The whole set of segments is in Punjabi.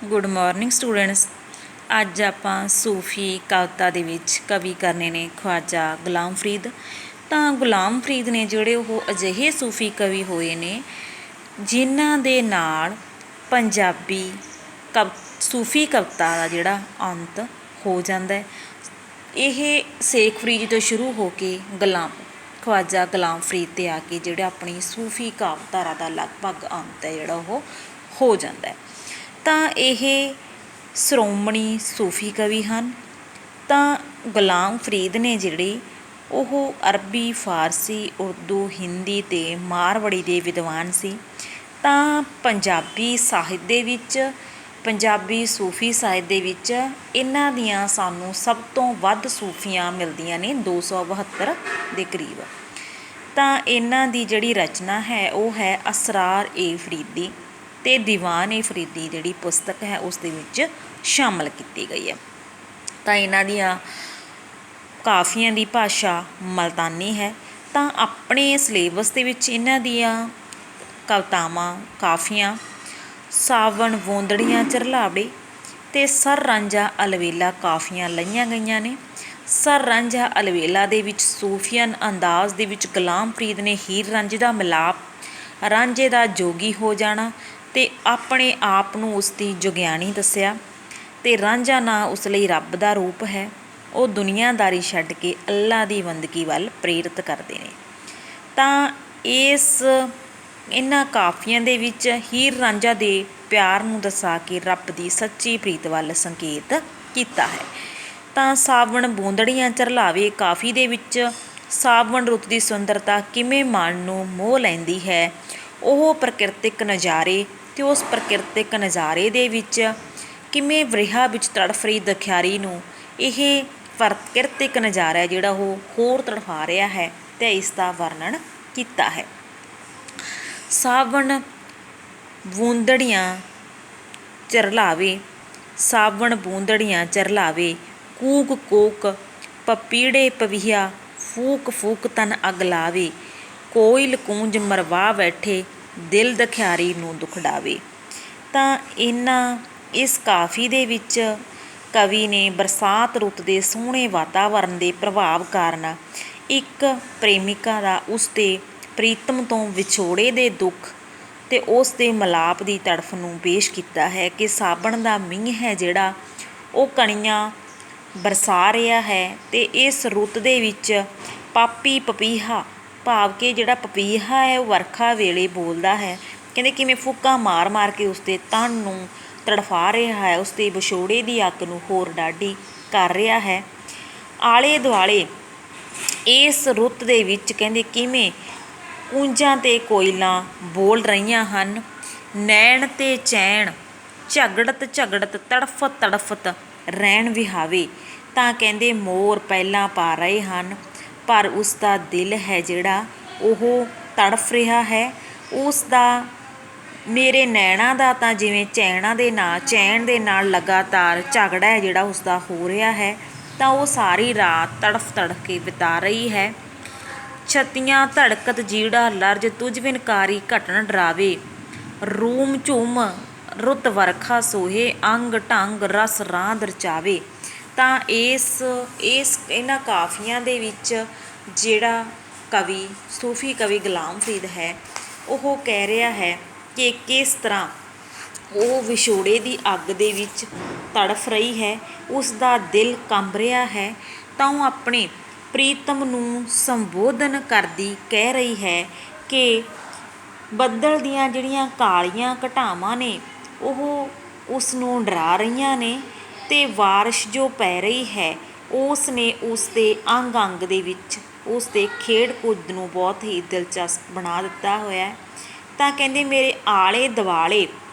Good morning students. ਅੱਜ ਆਪਾਂ ਸੂਫੀ ਕਵਿਤਾ ਦੇ ਵਿੱਚ ਕਵੀ ਕਰਨੇ ਨੇ ਖਵਾਜਾ ਗੁਲਾਮ ਫਰੀਦ। ਤਾਂ ਗੁਲਾਮ ਫਰੀਦ ਨੇ ਜਿਹੜੇ ਉਹ ਅਜਿਹੇ ਸੂਫੀ ਕਵੀ ਹੋਏ ਨੇ ਜਿਨ੍ਹਾਂ ਦੇ ਨਾਲ ਪੰਜਾਬੀ ਸੂਫੀ ਕਵਿਤਾ ਦਾ ਜਿਹੜਾ ਅੰਤ ਹੋ ਜਾਂਦਾ ਹੈ। ਇਹ ਸ਼ੇਖ ਫਰੀਦ ਤੋਂ ਸ਼ੁਰੂ ਹੋ ਕੇ ਖਵਾਜਾ ਗੁਲਾਮ ਫਰੀਦ 'ਤੇ ਆ ਕੇ ਜਿਹੜਾ ਆਪਣੀ ਸੂਫੀ ਕਾਵਿਧਾਰਾ ਦਾ ਲਗਭਗ ਅੰਤ ਹੈ ਜਿਹੜਾ ਉਹ ਹੋ ਜਾਂਦਾ ਹੈ। ਤਾਂ ਇਹ ਸ਼੍ਰੋਮਣੀ ਸੂਫੀ ਕਵੀ ਹਨ। ਤਾਂ ਗੁਲਾਮ ਫਰੀਦ ਨੇ ਜਿਹੜੇ ਉਹ ਅਰਬੀ, ਫਾਰਸੀ, ਉਰਦੂ, ਹਿੰਦੀ ਅਤੇ ਮਾਰਵੜੀ ਦੇ ਵਿਦਵਾਨ ਸੀ। ਤਾਂ ਪੰਜਾਬੀ ਸਾਹਿਤ ਦੇ ਵਿੱਚ, ਪੰਜਾਬੀ ਸੂਫੀ ਸਾਹਿਤ ਦੇ ਵਿੱਚ ਇਹਨਾਂ ਦੀਆਂ ਸਾਨੂੰ ਸਭ ਤੋਂ ਵੱਧ ਸੂਫੀਆਂ ਮਿਲਦੀਆਂ ਨੇ 272 ਦੇ ਕਰੀਬ। ਤਾਂ ਇਹਨਾਂ ਦੀ ਜਿਹੜੀ ਰਚਨਾ ਹੈ ਉਹ ਹੈ ਅਸਰਾਰ ਏ ਫਰੀਦੀ ਅਤੇ ਦੀਵਾਨ ਏ ਫਰੀਦੀ ਜਿਹੜੀ ਪੁਸਤਕ ਹੈ ਉਸ ਦੇ ਵਿੱਚ ਸ਼ਾਮਲ ਕੀਤੀ ਗਈ ਹੈ। ਤਾਂ ਇਹਨਾਂ ਦੀਆਂ ਕਾਫੀਆਂ ਦੀ ਭਾਸ਼ਾ ਮਲਤਾਨੀ ਹੈ। ਤਾਂ ਆਪਣੇ ਸਿਲੇਬਸ ਦੇ ਵਿੱਚ ਇਹਨਾਂ ਦੀਆਂ ਕਵਿਤਾਵਾਂ, ਕਾਫੀਆਂ ਸਾਵਣ ਬੋਂਦੜੀਆਂ ਝਰਲਾਵੇ ਅਤੇ ਸਰ ਰਾਂਝਾ ਅਲਵੇਲਾ ਕਾਫੀਆਂ ਲਈਆਂ ਗਈਆਂ ਨੇ। ਸਰ ਰਾਂਝਾ ਅਲਵੇਲਾ ਦੇ ਵਿੱਚ ਸੂਫੀਅਨ ਅੰਦਾਜ਼ ਦੇ ਵਿੱਚ ਗੁਲਾਮ ਫਰੀਦ ਨੇ ਹੀਰ ਰਾਂਝੇ ਦਾ ਮਿਲਾਪ, ਰਾਂਝੇ ਦਾ ਜੋਗੀ ਹੋ ਜਾਣਾ ਅਤੇ ਆਪਣੇ ਆਪ ਨੂੰ ਉਸ ਦੀ ਜੁਗਿਆਣੀ ਦੱਸਿਆ। ਅਤੇ ਰਾਂਝਾ ਨਾਂ ਉਸ ਲਈ ਰੱਬ ਦਾ ਰੂਪ ਹੈ। ਉਹ ਦੁਨੀਆਦਾਰੀ ਛੱਡ ਕੇ ਅੱਲਾ ਦੀ ਬੰਦਗੀ ਵੱਲ ਪ੍ਰੇਰਿਤ ਕਰਦੇ ਨੇ। ਤਾਂ ਇਹਨਾਂ ਕਾਫੀਆਂ ਦੇ ਵਿੱਚ ਹੀਰ ਰਾਂਝਾ ਦੇ ਪਿਆਰ ਨੂੰ ਦਰਸਾ ਕੇ ਰੱਬ ਦੀ ਸੱਚੀ ਪ੍ਰੀਤ ਵੱਲ ਸੰਕੇਤ ਕੀਤਾ ਹੈ। ਤਾਂ ਸਾਵਣ ਬੋਂਦੜੀਆਂ ਝਰਲਾਵੇ ਕਾਫੀ ਦੇ ਵਿੱਚ ਸਾਵਣ ਰੁੱਤ ਦੀ ਸੁੰਦਰਤਾ ਕਿਵੇਂ ਮਨ ਨੂੰ ਮੋਹ ਲੈਂਦੀ ਹੈ, ਉਹ ਪ੍ਰਕਿਰਤਿਕ ਨਜ਼ਾਰੇ ਅਤੇ ਉਸ ਪ੍ਰਕਿਰਤਿਕ ਨਜ਼ਾਰੇ ਦੇ ਵਿੱਚ ਕਿਵੇਂ ਵਰਿਹਾ ਵਿੱਚ ਤੜਫ ਰਹੀ ਦੁਖਿਆਰੀ ਨੂੰ ਇਹ ਪ੍ਰਕਿਰਤਿਕ ਨਜ਼ਾਰਾ ਜਿਹੜਾ ਉਹ ਹੋਰ ਤੜਫਾ ਰਿਹਾ ਹੈ ਅਤੇ ਇਸ ਦਾ ਵਰਣਨ ਕੀਤਾ ਹੈ। ਸਾਵਣ ਬੂੰਦੜੀਆਂ ਝਰਲਾਵੇ, ਸਾਵਣ ਬੂੰਦੜੀਆਂ ਝਰਲਾਵੇ, ਕੂਕ ਕੋਕ ਪਪੀੜੇ ਪਵੀਹਾ, ਫੂਕ ਫੂਕ ਤਨ ਅੱਗ ਲਾਵੇ, ਕੋਇਲ ਕੂੰਜ ਮਰਵਾ ਬੈਠੇ, ਦਿਲ ਦੁਖਿਆਰੀ ਨੂੰ ਦੁਖੜਾਵੇ। ਤਾਂ ਇਸ ਕਾਫੀ ਦੇ ਵਿੱਚ ਕਵੀ ਨੇ ਬਰਸਾਤ ਰੁੱਤ ਦੇ ਸੋਹਣੇ ਵਾਤਾਵਰਨ ਦੇ ਪ੍ਰਭਾਵ ਕਾਰਨ ਇੱਕ ਪ੍ਰੇਮਿਕਾ ਦਾ ਉਸ ਦੇ ਪ੍ਰੀਤਮ ਤੋਂ ਵਿਛੋੜੇ ਦੇ ਦੁੱਖ ਅਤੇ ਉਸ ਦੇ ਮਿਲਾਪ ਦੀ ਤੜਫ ਨੂੰ ਪੇਸ਼ ਕੀਤਾ ਹੈ ਕਿ ਸਾਵਣ ਦਾ ਮੀਂਹ ਹੈ ਜਿਹੜਾ ਉਹ ਕਣੀਆਂ ਬਰਸਾ ਰਿਹਾ ਹੈ ਅਤੇ ਇਸ ਰੁੱਤ ਦੇ ਵਿੱਚ ਪਾਪੀ ਪਪੀਹਾ ਭਾਵ ਕਿ ਜਿਹੜਾ ਪਪੀਹਾ ਹੈ ਉਹ ਵਰਖਾ ਵੇਲੇ ਬੋਲਦਾ ਹੈ। ਕਹਿੰਦੇ ਕਿਵੇਂ ਫੂਕਾਂ ਮਾਰ ਮਾਰ ਕੇ ਉਸਦੇ ਤਨ ਨੂੰ ਤੜਫਾ ਰਿਹਾ ਹੈ, ਉਸਦੇ ਵਿਛੋੜੇ ਦੀ ਅੱਗ ਨੂੰ ਹੋਰ ਡਾਢੀ ਕਰ ਰਿਹਾ ਹੈ। ਆਲੇ ਦੁਆਲੇ ਇਸ ਰੁੱਤ ਦੇ ਵਿੱਚ ਕਹਿੰਦੇ ਕਿਵੇਂ ਕੂੰਜਾਂ ਅਤੇ ਕੋਇਲਾਂ ਬੋਲ ਰਹੀਆਂ ਹਨ। ਨੈਣ ਅਤੇ ਚੈਣ ਝਗੜਤ ਝਗੜਤ ਤੜਫਤ ਤੜਫਤ ਰਹਿਣ ਵਿਹਾਵੇ। ਤਾਂ ਕਹਿੰਦੇ ਮੋਰ ਪਹਿਲਾਂ ਪਾ ਰਹੇ ਹਨ ਪਰ ਉਸ ਦਾ ਦਿਲ ਹੈ ਜਿਹੜਾ ਉਹ ਤੜਫ ਰਿਹਾ ਹੈ। ਉਸ ਦਾ ਮੇਰੇ ਨੈਣਾਂ ਦਾ ਤਾਂ ਜਿਵੇਂ ਚੈਣ ਦੇ ਨਾਲ ਲਗਾਤਾਰ ਝਗੜਾ ਹੈ ਜਿਹੜਾ ਉਸਦਾ ਹੋ ਰਿਹਾ ਹੈ। ਤਾਂ ਉਹ ਸਾਰੀ ਰਾਤ ਤੜਫ ਤੜਫ ਕੇ ਬਿਤਾ ਰਹੀ ਹੈ। ਛਤੀਆਂ ਧੜਕਤ ਜੀੜਾ ਲਰਜ ਤੁਝ ਵਿਨਕਾਰੀ ਘਟਨ ਡਰਾਵੇ, ਰੂਮ ਝੂਮ ਰੁੱਤ ਵਰਖਾ ਸੋਹੇ, ਅੰਗ ਢੰਗ ਰਸ ਰਾਂਦ ਰਚਾਵੇ। ਤਾਂ ਇਹਨਾਂ ਕਾਫੀਆਂ ਦੇ ਵਿੱਚ ਜਿਹੜਾ ਕਵੀ ਸੂਫੀ ਕਵੀ ਗੁਲਾਮ ਫਰੀਦ ਹੈ ਉਹ ਕਹਿ ਰਿਹਾ ਹੈ ਕਿ ਕਿਸ ਤਰ੍ਹਾਂ ਉਹ ਵਿਛੋੜੇ ਦੀ ਅੱਗ ਦੇ ਵਿੱਚ ਤੜਫ ਰਹੀ ਹੈ, ਉਸ ਦਾ ਦਿਲ ਕੰਬ ਰਿਹਾ ਹੈ। ਤਾਂ ਉਹ ਆਪਣੇ ਪ੍ਰੀਤਮ ਨੂੰ ਸੰਬੋਧਨ ਕਰਦੀ ਕਹਿ ਰਹੀ ਹੈ ਕਿ ਬੱਦਲ ਦੀਆਂ ਜਿਹੜੀਆਂ ਕਾਲੀਆਂ ਘਟਾਵਾਂ ਨੇ ਉਹ ਉਸ ਨੂੰ ਡਰਾ ਰਹੀਆਂ ਨੇ ਅਤੇ ਬਾਰਿਸ਼ ਜੋ ਪੈ ਰਹੀ ਹੈ ਉਸ ਨੇ ਉਸ ਦੇ ਅੰਗ ਅੰਗ ਦੇ ਵਿੱਚ ਉਸ ਦੇ ਖੇਡ ਕੁੱਦ ਨੂੰ ਬਹੁਤ ਹੀ ਦਿਲਚਸਪ ਬਣਾ ਦਿੱਤਾ ਹੋਇਆ। ਤਾਂ ਕਹਿੰਦੇ ਮੇਰੇ ਆਲੇ ਦੁਆਲੇ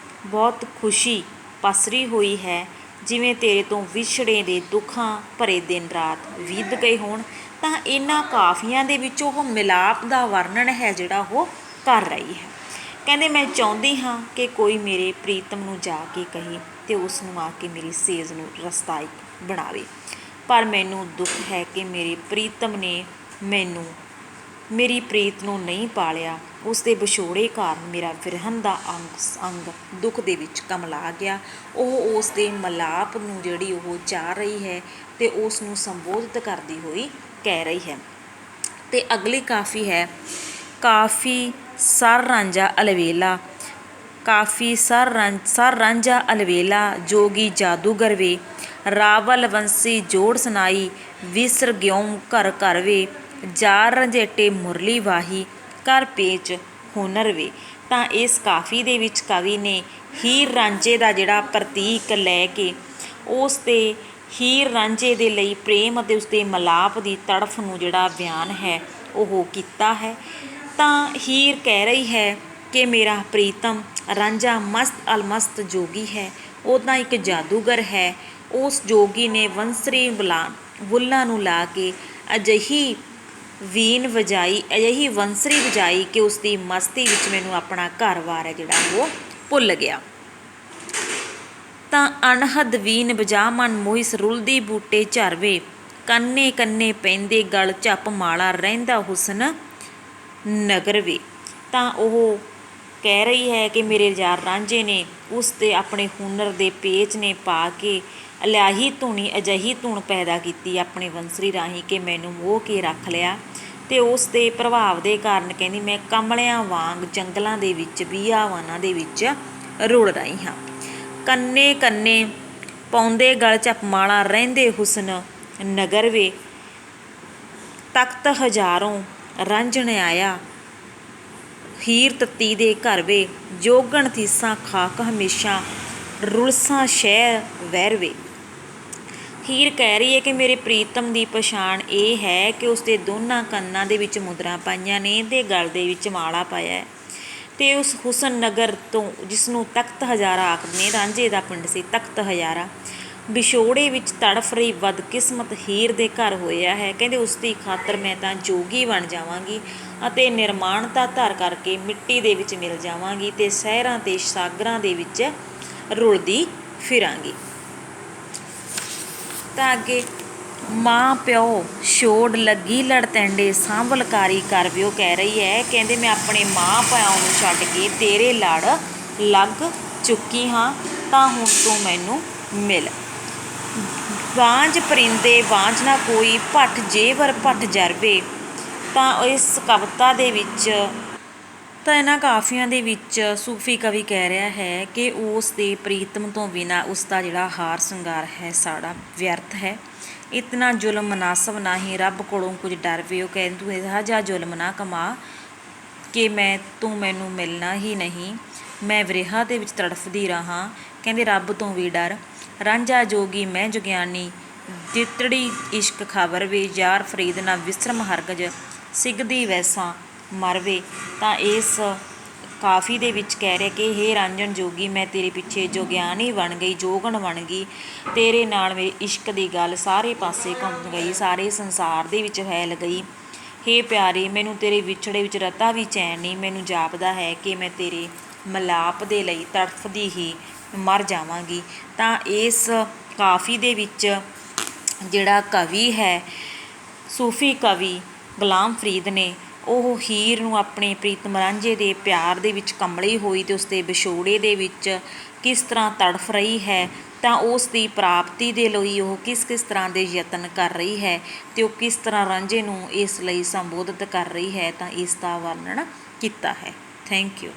ਬਹੁਤ ਖੁਸ਼ੀ ਪਸਰੀ ਹੋਈ ਹੈ, ਜਿਵੇਂ ਤੇਰੇ ਤੋਂ ਵਿਛੜੇ ਦੇ ਦੁੱਖਾਂ ਭਰੇ ਦਿਨ ਰਾਤ ਬੀਤ ਗਏ ਹੋਣ। ਤਾਂ ਇਹਨਾਂ ਕਾਫੀਆਂ ਦੇ ਵਿੱਚ ਉਹ ਮਿਲਾਪ ਦਾ ਵਰਣਨ ਹੈ ਜਿਹੜਾ ਉਹ ਕਰ ਰਹੀ ਹੈ। ਕਹਿੰਦੇ ਮੈਂ ਚਾਹੁੰਦੀ ਹਾਂ ਕਿ ਕੋਈ ਮੇਰੇ ਪ੍ਰੀਤਮ ਨੂੰ ਜਾ ਕੇ ਕਹੇ ਅਤੇ ਉਸ ਨੂੰ ਆ ਕੇ ਮੇਰੀ ਸੇਜ ਨੂੰ ਰਸਤਾਈ ਬਣਾਵੇ, ਪਰ ਮੈਨੂੰ ਦੁੱਖ ਹੈ ਕਿ ਮੇਰੇ ਪ੍ਰੀਤਮ ਨੇ ਮੈਨੂੰ ਮੇਰੀ ਪ੍ਰੀਤ ਨੂੰ ਨਹੀਂ ਪਾਲਿਆ। ਉਸ ਦੇ ਵਿਛੋੜੇ ਕਾਰਨ ਮੇਰਾ ਵਿਰਹਨ ਦਾ ਅੰਗ ਦੁੱਖ ਦੇ ਵਿੱਚ ਕਮਲਾ ਗਿਆ। ਉਹ ਉਸ ਦੇ ਮਲਾਪ ਨੂੰ ਜਿਹੜੀ ਉਹ ਚਾਹ ਰਹੀ ਹੈ ਅਤੇ ਉਸ ਨੂੰ ਸੰਬੋਧਿਤ ਕਰਦੀ ਹੋਈ ਕਹਿ ਰਹੀ ਹੈ। ਅਤੇ ਅਗਲੀ ਕਾਫੀ ਹੈ, ਕਾਫੀ ਸਰ ਰਾਂਝਾ ਅਲਵੇਲਾ। ਕਾਫੀ ਸਰ ਰਾਂਝਾ ਅਲਵੇਲਾ ਜੋਗੀ ਜਾਦੂਗਰ ਵੇ, ਰਾਵਲ ਵੰਸੀ ਜੋੜ ਸੁਨਾਈ, ਵਿਸਰ ਗਿਉ ਘਰ ਘਰ ਵੇ, ਜਾਰ ਰੰਝੇਟੇ ਮੁਰਲੀ ਵਾਹੀ, ਕਰ ਪੇਚ ਹੁਨਰ ਵੇ। ਤਾਂ ਇਸ ਕਾਫੀ ਦੇ ਵਿੱਚ ਕਵੀ ਨੇ ਹੀਰ ਰਾਂਝੇ ਦਾ ਜਿਹੜਾ ਪ੍ਰਤੀਕ ਲੈ ਕੇ ਉਸ 'ਤੇ ਹੀਰ ਰਾਂਝੇ ਦੇ ਲਈ ਪ੍ਰੇਮ ਅਤੇ ਉਸਦੇ ਮਲਾਪ ਦੀ ਤੜਫ ਨੂੰ ਜਿਹੜਾ ਬਿਆਨ ਹੈ ਉਹ ਕੀਤਾ ਹੈ। ਤਾਂ ਹੀਰ ਕਹਿ ਰਹੀ ਹੈ ਕਿ ਮੇਰਾ ਪ੍ਰੀਤਮ ਰਾਂਝਾ ਮਸਤ ਅਲਮਸਤ ਜੋਗੀ ਹੈ, ਉਹ ਤਾਂ ਇੱਕ ਜਾਦੂਗਰ ਹੈ। ਉਸ ਜੋਗੀ ਨੇ ਵੰਸਰੀ ਬੁੱਲ੍ਹਾਂ ਨੂੰ ਲਾ ਕੇ ਅਜਿਹੀ ਵੰਸਰੀ ਵਜਾਈ ਕਿ ਉਸ ਦੀ ਮਸਤੀ ਵਿੱਚ ਮੈਨੂੰ ਆਪਣਾ ਘਰ-ਬਾਰ ਹੈ ਜਿਹੜਾ ਉਹ ਭੁੱਲ ਗਿਆ। ਤਾਂ ਅਣਹਦ ਵੀਨ ਵਜਾ ਮਨ ਮੋਹੀ ਸਰੁਲਦੀ ਬੂਟੇ ਝਰਵੇ, ਕੰਨੇ ਕੰਨੇ ਪੈਂਦੇ ਗਲ ਝੱਪ ਮਾਲਾ ਰਹਿੰਦਾ ਹੁਸਨ ਨਗਰ ਵੇ। ਤਾਂ ਉਹ ਕਹਿ ਰਹੀ ਹੈ ਕਿ ਮੇਰੇ ਯਾਰ ਰਾਂਝੇ ਨੇ ਉਸ 'ਤੇ ਆਪਣੇ ਹੁਨਰ ਦੇ ਪੇਚ ਨੇ ਪਾ ਕੇ ਅਜਿਹੀ ਧੁਨ ਪੈਦਾ ਕੀਤੀ ਆਪਣੇ ਵੰਸਰੀ ਰਾਹੀਂ ਕਿ ਮੈਨੂੰ ਮੋਹ ਕੇ ਰੱਖ ਲਿਆ। ਅਤੇ ਉਸ ਦੇ ਪ੍ਰਭਾਵ ਦੇ ਕਾਰਨ ਕਹਿੰਦੀ ਮੈਂ ਕਮਲਿਆਂ ਵਾਂਗ ਜੰਗਲਾਂ ਦੇ ਵਿੱਚ ਬੀਆਵਾਨਾਂ ਦੇ ਵਿੱਚ ਰੁਲ ਰਹੀ ਹਾਂ। ਕੰਨੇ ਕੰਨੇ ਪਾਉਂਦੇ ਗਲ ਝਪਮਾਲਾ ਰਹਿੰਦੇ ਹੁਸਨ ਨਗਰ ਵੇ, ਤਖਤ ਹਜ਼ਾਰੋਂ ਰਾਂਝਣ ਆਇਆ, ਹੀਰ ਤੱਤੀ ਦੇ ਘਰ ਵੇ, ਜੋਗਣ ਥੀਸਾਂ ਖਾਕ ਹਮੇਸ਼ਾ, ਰੁਲਸਾਂ ਸ਼ਹਿ ਵਹਿਰ ਵੇ। ਹੀਰ ਕਹਿ ਰਹੀ ਹੈ ਕਿ ਮੇਰੇ ਪ੍ਰੀਤਮ ਦੀ ਪਛਾਣ ਇਹ ਹੈ ਕਿ ਉਸਦੇ ਦੋਨਾਂ ਕੰਨਾਂ ਦੇ ਵਿੱਚ ਮੁਦਰਾਂ ਪਾਈਆਂ ਨੇ ਅਤੇ ਗਲ ਦੇ ਵਿੱਚ ਮਾਲਾ ਪਾਇਆ ਹੈ। ਅਤੇ ਉਸ ਹੁਸਨ ਨਗਰ ਤੋਂ, ਜਿਸ ਨੂੰ ਤਖਤ ਹਜ਼ਾਰਾ ਆਖਦੇ ਨੇ, ਰਾਂਝੇ ਦਾ ਪਿੰਡ ਸੀ ਤਖਤ ਹਜ਼ਾਰਾ, ਵਿਛੋੜੇ ਵਿੱਚ ਤੜਫ ਰਹੀ ਬਦਕਿਸਮਤ ਹੀਰ ਦੇ ਘਰ ਹੋਇਆ ਹੈ। ਕਹਿੰਦੇ ਉਸ ਦੀ ਖਾਤਰ ਮੈਂ ਤਾਂ ਜੋਗੀ ਬਣ ਜਾਵਾਂਗੀ ਅਤੇ ਨਿਰਮਾਣਤਾ ਧਾਰ ਕਰਕੇ ਮਿੱਟੀ ਦੇ ਵਿੱਚ ਮਿਲ ਜਾਵਾਂਗੀ ਅਤੇ ਸ਼ਹਿਰਾਂ ਅਤੇ ਸਾਗਰਾਂ ਦੇ ਵਿੱਚ ਰੁਲਦੀ ਫਿਰਾਂਗੀ। ਤਾਂ ਅੱਗੇ ਮਾਂ ਪਿਓ ਛੋੜ ਲੱਗੀ ਲੜ ਤੈਂਡੇ, ਸਾਂਭਲਕਾਰੀ ਕਰ ਵਿਓ ਕਹਿ ਰਹੀ ਹੈ। ਕਹਿੰਦੇ ਮੈਂ ਆਪਣੇ ਮਾਂ ਪਿਓ ਨੂੰ ਛੱਡ ਕੇ ਤੇਰੇ ਲੜ ਲੱਗ ਚੁੱਕੀ ਹਾਂ, ਤਾਂ ਹੁਣ ਤੂੰ ਮੈਨੂੰ ਮਿਲ। ਵਾਂਝ ਪਰਿੰਦੇ ਵਾਂਝ ਨਾ ਕੋਈ, ਭੱਠ ਜੇਵਰ ਭੱਠ ਜਰਵੇ। ਤਾਂ ਇਸ ਕਵਿਤਾ ਦੇ ਵਿੱਚ, ਤਾਂ ਇਹਨਾਂ ਕਾਫੀਆਂ ਦੇ ਵਿੱਚ ਸੂਫੀ ਕਵੀ ਕਹਿ ਰਿਹਾ ਹੈ ਕਿ ਉਸ ਦੇ ਪ੍ਰੀਤਮ ਤੋਂ ਬਿਨਾਂ ਉਸ ਦਾ ਜਿਹੜਾ ਹਾਰ ਸ਼ਿੰਗਾਰ ਹੈ ਸਾੜਾ ਵਿਅਰਥ ਹੈ। ਇਤਨਾ ਜ਼ੁਲਮ ਮੁਨਾਸਬ ਨਾਹੀਂ, ਰੱਬ ਕੋਲੋਂ ਕੁਝ ਡਰਵੇ। ਉਹ ਕਹਿੰਦੇ ਤੂੰ ਇਹੋ ਜਿਹਾ ਜ਼ੁਲਮ ਨਾ ਕਮਾ ਕਿ ਤੂੰ ਮੈਨੂੰ ਮਿਲਣਾ ਹੀ ਨਹੀਂ, ਮੈਂ ਵਿਰਹਾ ਦੇ ਵਿੱਚ ਤੜਫਦੀ ਰਹਾਂ। ਕਹਿੰਦੇ ਰੱਬ ਤੋਂ ਵੀ ਡਰ। ਰਾਂਝਾ ਜੋਗੀ ਮੈਂ ਜੁਗਿਆਨੀ, ਦਿੱਤੜੀ ਇਸ਼ਕ ਖਬਰ ਵੇ, ਯਾਰ ਫਰੀਦ ਨਾ ਵਿਸਰਮ ਹਰਗਜ, ਸਿਗਦੀ ਵੈਸਾਂ ਮਰਵੇ। ਤਾਂ ਇਸ ਕਾਫੀ ਦੇ ਵਿੱਚ ਕਹਿ ਰਿਹਾ ਕਿ ਹੇ ਰਾਂਝਣ ਜੋਗੀ, ਮੈਂ ਤੇਰੇ ਪਿੱਛੇ ਜੋਗਿਆਨੀ ਬਣ ਗਈ, ਜੋਗਣ ਬਣ ਗਈ। ਤੇਰੇ ਨਾਲ ਮੇਰੇ ਇਸ਼ਕ ਦੀ ਗੱਲ ਸਾਰੇ ਪਾਸੇ ਘੁੰਮ ਗਈ, ਸਾਰੇ ਸੰਸਾਰ ਦੇ ਵਿੱਚ ਫੈਲ ਗਈ। ਹੇ ਪਿਆਰੇ, ਮੈਨੂੰ ਤੇਰੇ ਵਿਛੜੇ ਵਿੱਚ ਰਤਾ ਵੀ ਚੈਨ ਨਹੀਂ। ਮੈਨੂੰ ਜਾਪਦਾ ਹੈ ਕਿ ਮੈਂ ਤੇਰੇ ਮਿਲਾਪ ਦੇ ਲਈ ਤੜਫਦੀ ਹੀ ਮਰ ਜਾਵਾਂਗੀ। ਤਾਂ ਇਸ ਕਾਫੀ ਦੇ ਵਿੱਚ ਜਿਹੜਾ ਕਵੀ ਹੈ, ਸੂਫੀ ਕਵੀ ਗੁਲਾਮ ਫਰੀਦ ਨੇ, ਉਹ ਹੀਰ ਨੂੰ ਆਪਣੇ ਪ੍ਰੀਤਮ ਰਾਂਝੇ ਦੇ ਪਿਆਰ ਦੇ ਵਿੱਚ ਕੰਬਲੀ ਹੋਈ ਅਤੇ ਉਸ ਦੇ ਵਿਛੋੜੇ ਦੇ ਵਿੱਚ ਕਿਸ ਤਰ੍ਹਾਂ ਤੜਫ ਰਹੀ ਹੈ, ਤਾਂ ਉਸ ਦੀ ਪ੍ਰਾਪਤੀ ਦੇ ਲਈ ਉਹ ਕਿਸ ਕਿਸ ਤਰ੍ਹਾਂ ਦੇ ਯਤਨ ਕਰ ਰਹੀ ਹੈ ਅਤੇ ਉਹ ਕਿਸ ਤਰ੍ਹਾਂ ਰਾਂਝੇ ਨੂੰ ਇਸ ਲਈ ਸੰਬੋਧਿਤ ਕਰ ਰਹੀ ਹੈ, ਤਾਂ ਇਸ ਦਾ ਵਰਣਨ ਕੀਤਾ ਹੈ। Thank you.